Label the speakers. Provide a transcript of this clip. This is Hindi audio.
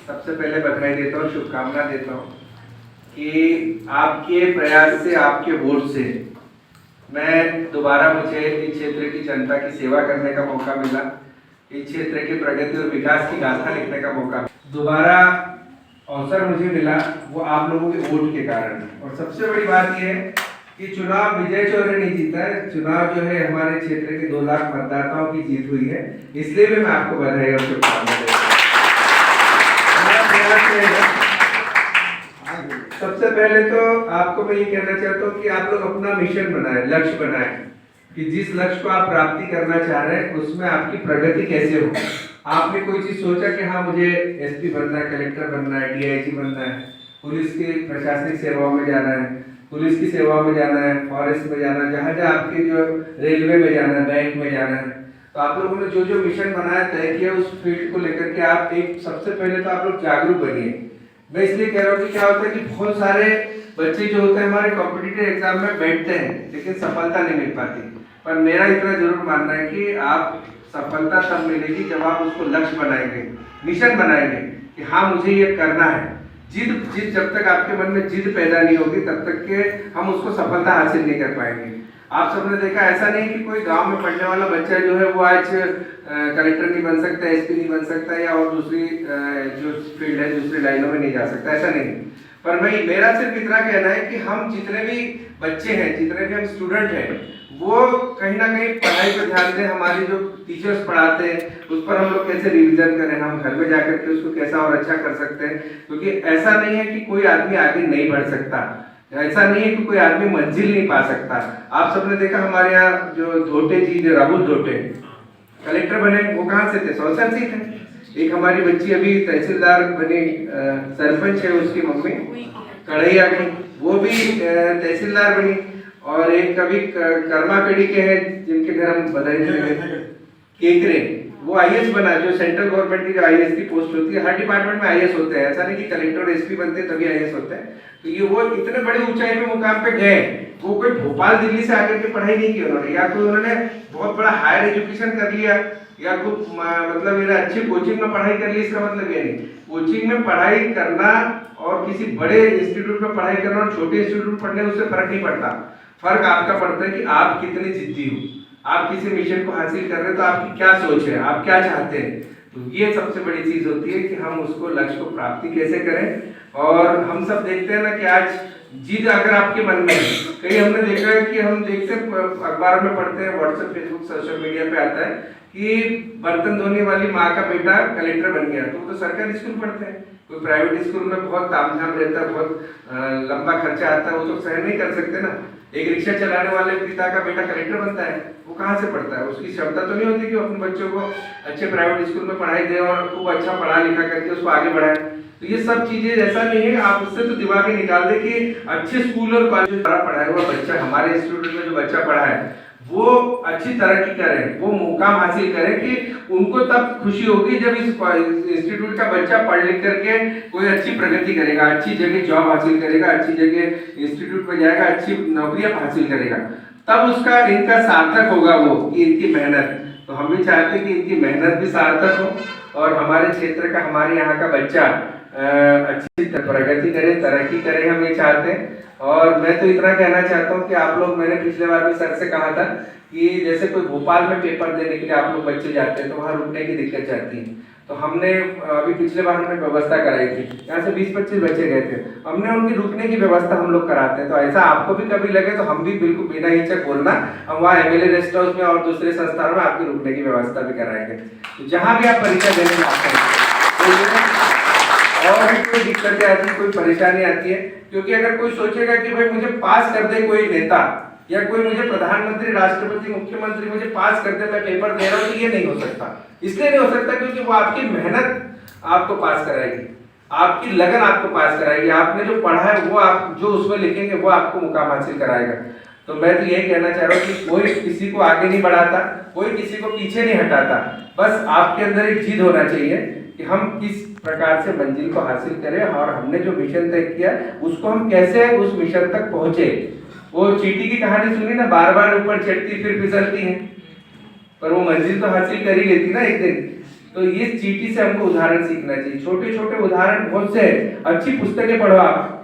Speaker 1: सबसे पहले बधाई देता हूँ, शुभकामना देता हूँ कि आपके प्रयास से, आपके वोट से मैं दोबारा मुझे इस क्षेत्र की जनता की सेवा करने का मौका मिला, इस क्षेत्र की प्रगति और विकास की गाथा लिखने का मौका दोबारा अवसर मुझे मिला, वो आप लोगों के वोट के कारण। और सबसे बड़ी बात यह है कि चुनाव विजय चौधरी नहीं जीता है, चुनाव जो है हमारे क्षेत्र के 2 लाख मतदाताओं की जीत हुई है। इसलिए भी मैं आपको बधाई और शुभकामनाएं देता हूं। सबसे पहले तो आपको मैं ये कहना चाहता हूँ कि आप लोग अपना मिशन बनाए, लक्ष्य बनाए कि जिस लक्ष्य को आप प्राप्ति करना चाह रहे हैं उसमें आपकी प्रगति कैसे हो। आपने कोई चीज सोचा कि हाँ मुझे एसपी बनना है, कलेक्टर बनना है, डीआईजी बनना है, पुलिस की प्रशासनिक सेवाओं में जाना है, पुलिस की सेवाओं में जाना है, फॉरेस्ट में जाना है, जहाँ जहाँ आपके जो रेलवे में जाना है, बैंक में जाना है, तो आप लोगों ने जो जो मिशन बनाया, तय किया, उस फील्ड को लेकर के आप एक सबसे पहले तो आप लोग जागरूक बनिए। मैं इसलिए कह रहा हूँ कि क्या होता है कि बहुत सारे बच्चे जो होते हैं हमारे कॉम्पिटिटिव एग्जाम में बैठते हैं लेकिन सफलता नहीं मिल पाती। पर मेरा इतना जरूर मानना है कि आप सफलता तब मिलेगी जब आप उसको लक्ष्य बनाएंगे, मिशन बनाएंगे कि हाँ मुझे ये करना है। जिद जब तक आपके मन में जिद पैदा नहीं होगी तब तक के हम उसको सफलता हासिल नहीं कर पाएंगे। आप सबने देखा, ऐसा नहीं कि कोई गांव में पढ़ने वाला बच्चा जो है वो आज कलेक्टर नहीं बन सकता, एसपी नहीं बन सकता या और दूसरी जो फील्ड है दूसरी लाइनों में नहीं जा सकता, ऐसा नहीं। पर मेरा सिर्फ इतना कहना है कि हम जितने भी बच्चे हैं, जितने भी हम स्टूडेंट हैं, वो कहीं ना कहीं पढ़ाई पर ध्यान दें। हमारे जो टीचर्स पढ़ाते हैं उस पर हम लोग कैसे रिवीजन करें, हम घर में जाकर के उसको कैसा और अच्छा कर सकते हैं। क्योंकि ऐसा नहीं है कि कोई आदमी आगे नहीं बढ़ सकता, ऐसा नहीं है कि कोई आदमी मंजिल नहीं पा सकता। आप सबने देखा हमारे यहाँ जो धोटे जी, जो राहुल धोटे कलेक्टर बने, वो कहाँ से थे? सौसर से थे। एक हमारी बच्ची अभी तहसीलदार बनी, सरपंच है उसकी मम्मी कढ़ैया की, वो भी तहसीलदार बनी। और एक कभी कर्मापेड़ी के हैं जिनके घर हम बधाई देंगे, केकरे, वो आईएएस बना, जो सेंट्रल गवर्नमेंट की जो आईएएस की पोस्ट होती है, हर डिपार्टमेंट में आईएएस होते हैं, ऐसा नहीं कि कलेक्टर और एसपी बनते हैं तभी आईएएस होते हैं। तो ये वो इतने बड़े ऊंचाई पे मुकाम पे गए, वो कोई भोपाल दिल्ली से आकर के पढ़ाई नहीं की उन्होंने, या कोई उन्होंने बहुत बड़ा हायर एजुकेशन कर लिया या खूब मतलब ये अच्छी कोचिंग में पढ़ाई कर ली, इसका मतलब ये नहीं। कोचिंग में पढ़ाई करना और किसी बड़े इंस्टीट्यूट में पढ़ाई करना और छोटे इंस्टीट्यूट में पढ़ने उससे फर्क नहीं पड़ता। फर्क आपका पड़ता है कि आप कितने जिद्दी हो, आप किसी मिशन को हासिल कर रहे हैं तो आपकी क्या सोच है, आप क्या चाहते हैं। तो ये सबसे बड़ी चीज होती है कि हम उसको लक्ष्य को प्राप्ति कैसे करें। और हम सब देखते हैं ना कि आज जिद अगर आपके मन में है, कहीं हमने देखा है कि हम देखते हैं अखबार में पढ़ते हैं, व्हाट्सएप फेसबुक सोशल मीडिया पे आता है कि बर्तन धोने वाली माँ का बेटा कलेक्टर बन गया। तो वो तो सरकारी स्कूल पढ़ते हैं, कोई प्राइवेट स्कूल में बहुत तामझाम रहता है, बहुत लंबा खर्चा आता है, वो तो सहन नहीं कर सकते ना। एक रिक्शा चलाने वाले पिता का बेटा कलेक्टर बनता है, वो कहाँ से पढ़ता है? उसकी क्षमता तो नहीं होती कि अपने बच्चों को अच्छे प्राइवेट स्कूल में पढ़ाई दे और खूब अच्छा पढ़ा लिखा करके उसको आगे बढ़ाए। तो ये सब चीजें ऐसा नहीं है, आप उससे तो दिमाग ही निकाल दे कि अच्छे स्कूल और कॉलेज में पढ़ाया हुआ बच्चा, हमारे इंस्टीट्यूट में जो बच्चा पढ़ा है वो अच्छी तरक्की करें, वो मुकाम हासिल करें कि उनको तब खुशी होगी जब इस इंस्टीट्यूट का बच्चा पढ़ लिख करके कोई अच्छी प्रगति करेगा, अच्छी जगह जॉब हासिल करेगा, अच्छी जगह इंस्टीट्यूट में जाएगा, अच्छी नौकरियां हासिल करेगा, तब उसका इनका सार्थक होगा वो कि इनकी मेहनत। तो हम भी चाहते हैं कि इनकी मेहनत भी सार्थक हो और हमारे क्षेत्र का, हमारे यहाँ का बच्चा अच्छी प्रगति करे, तरक्की करे, हम ये चाहते हैं। और मैं तो इतना कहना चाहता हूँ कि आप लोग, मैंने पिछले बार भी सर से कहा था कि जैसे कोई भोपाल में पेपर देने के लिए आप लोग बच्चे जाते हैं तो वहाँ रुकने की दिक्कत जाती है। तो हमने अभी पिछले बार हमने व्यवस्था कराई थी, यहाँ से 20-25 बच्चे गए थे, हमने उनकी रुकने की व्यवस्था हम लोग कराते हैं। तो ऐसा आपको भी कभी लगे तो हम भी बिल्कुल बिना हिचक बोलना, हम वहाँ एमएलए रेस्ट हाउस में और दूसरे संस्थानों में आपकी रुकने की व्यवस्था भी कराएंगे। तो जहाँ भी आप परीक्षा देने जाते हैं और भी कोई दिक्कतें आती है, कोई परेशानी आती है, क्योंकि अगर कोई सोचेगा कि भाई मुझे पास कर दे कोई नेता या कोई मुझे प्रधानमंत्री, राष्ट्रपति, मुख्यमंत्री मुझे पास कर दे, मैं पेपर दे रहा हूँ, तो ये नहीं हो सकता। इसलिए नहीं हो सकता क्योंकि वो आपकी मेहनत आपको पास कराएगी, आपकी लगन आपको पास कराएगी, आपने जो पढ़ा है वो आप जो उसमें लिखेंगे वो आपको मुकाम हासिल कराएगा। तो मैं तो यही कहना चाह रहा हूँ कि कोई किसी को आगे नहीं बढ़ाता, कोई किसी को पीछे नहीं हटाता, बस आपके अंदर एक जिद होना चाहिए कि हम किस प्रकार से मंजिल को हासिल करें और हमने जो मिशन तय किया उसको हम कैसे उस मिशन तक पहुंचे। वो चींटी की कहानी सुनी ना, बार बार ऊपर चढ़ती फिर फिसलती है, पर वो मंजिल तो हासिल कर ही लेती ना एक दिन। तो इस चीटी से हमको उदाहरण सीखना चाहिए। छोटे छोटे उदाहरण बहुत से हैं। अच्छी पुस्तकें पढ़ो आप,